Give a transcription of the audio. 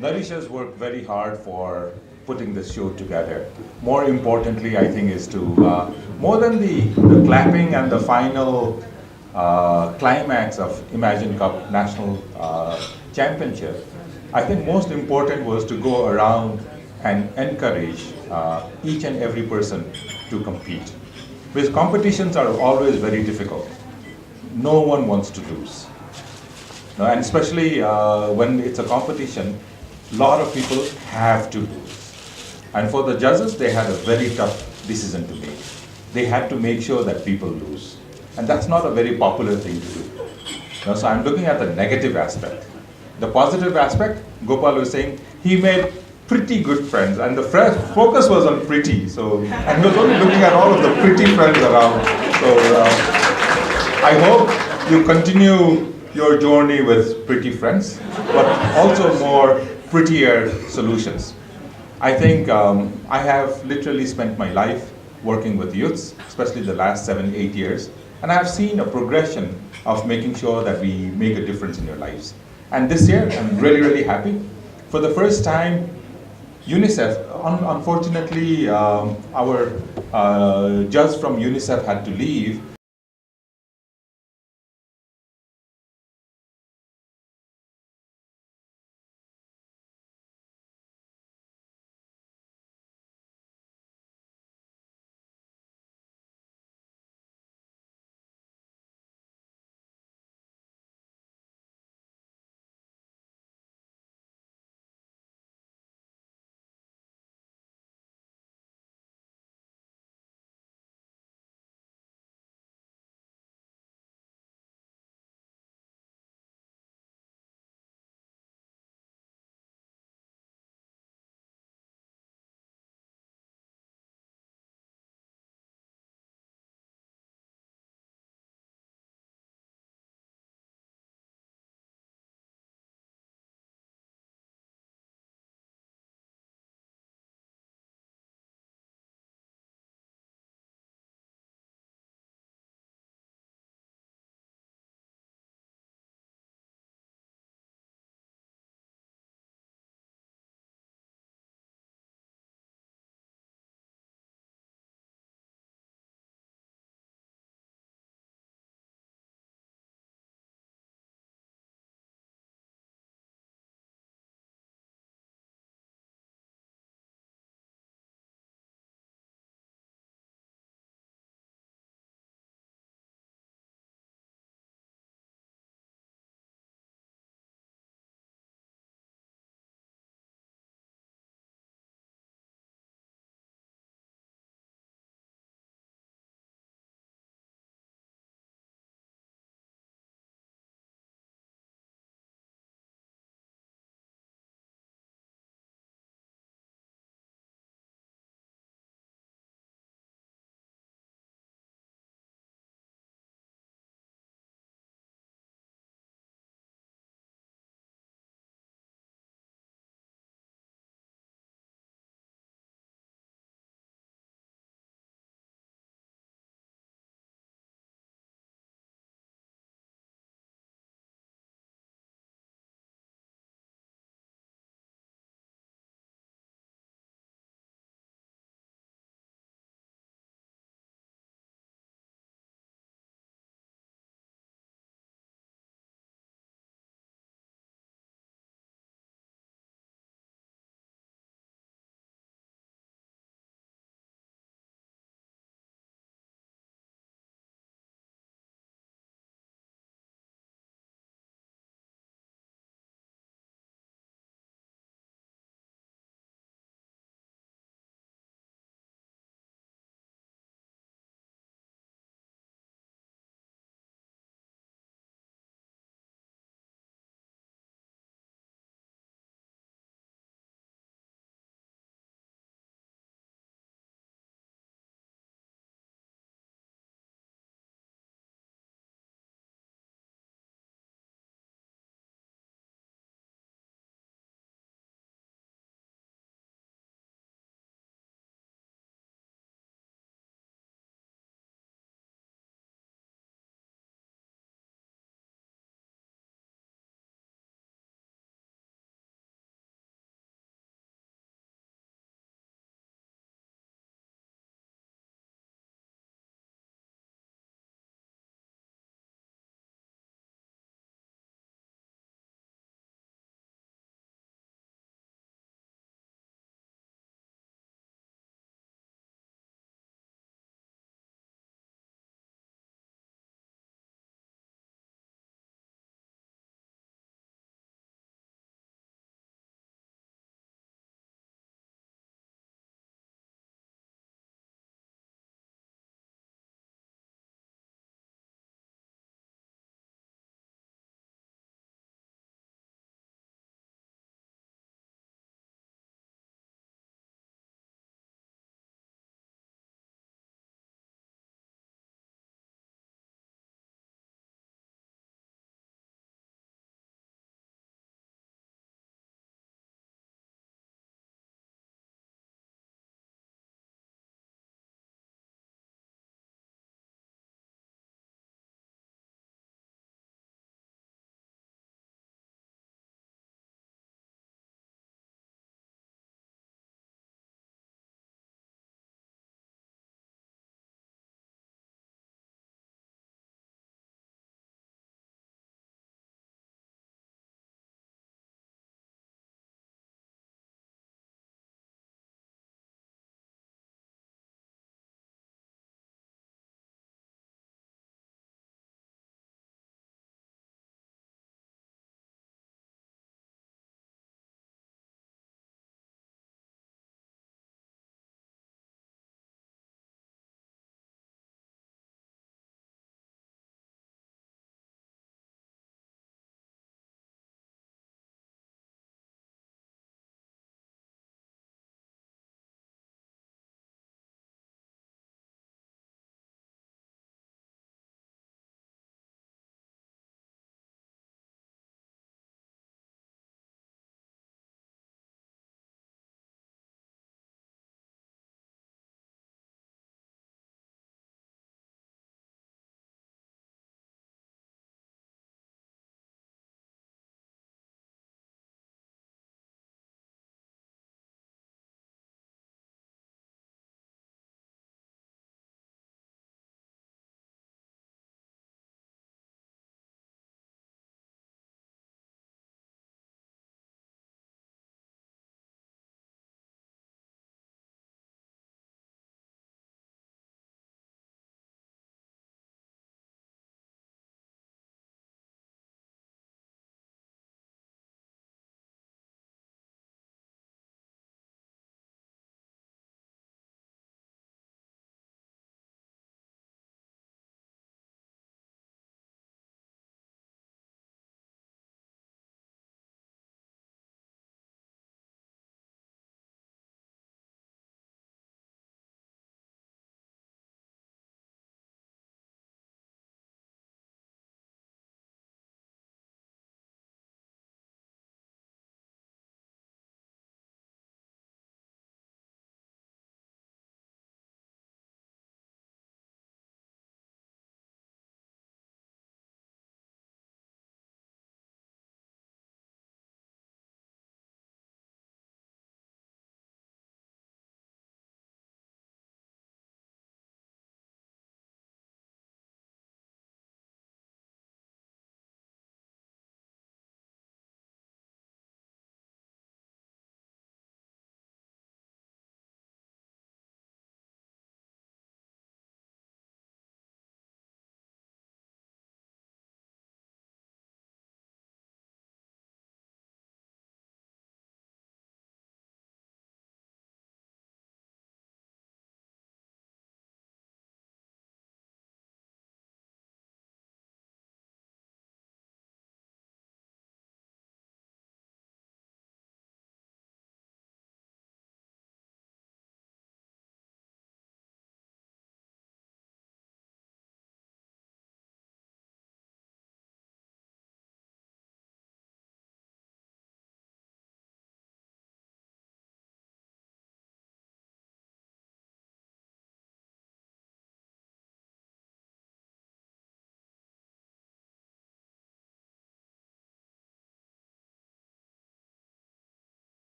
Naresh has worked very hard for putting this show together. More importantly, I think, is to, more than the clapping and the final climax of Imagine Cup National Championship, I think most important was to go around and encourage each and every person to compete. Because competitions are always very difficult. No one wants to lose. No, and especially when it's a competition, a lot of people have to lose. And for the judges, they had a very tough decision to make. They had to make sure that people lose. And that's not a very popular thing to do. No, so I'm looking at the negative aspect. The positive aspect, Gopal was saying, he made pretty good friends, and the focus was on pretty. So, and he was only looking at all of the pretty friends around. So, I hope you continue your journey with pretty friends, but also more prettier solutions. I think I have literally spent my life working with youths, especially the last 7, 8 years, and I've seen a progression of making sure that we make a difference in your lives. And this year, I'm really, really happy. For the first time, UNICEF, unfortunately, our judge from UNICEF had to leave,